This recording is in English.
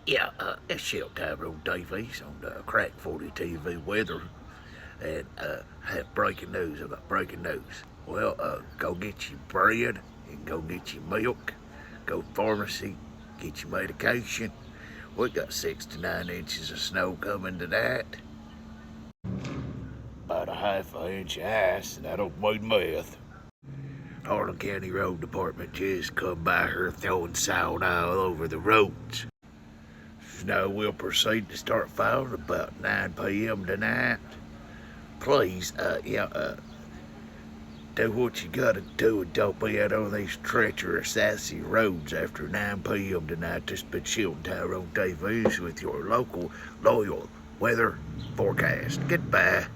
Yeah, it's Shell Tyrone Davies on Crack 40 TV weather. And have breaking news. I got breaking news. Well, go get your bread and go get your milk. Go to pharmacy, get your medication. We got 6 to 9 inches of snow coming tonight. About a half an inch of ice, and I don't mean meth. Harlan County Road Department just come by here throwing salt all over the roads. Snow will proceed to start falling about 9 p.m. tonight. Please, do what you gotta do and don't be out on these treacherous, icy roads after 9 p.m. tonight. This has been Sheldon Tyrone Davies with your local, loyal weather forecast. Goodbye.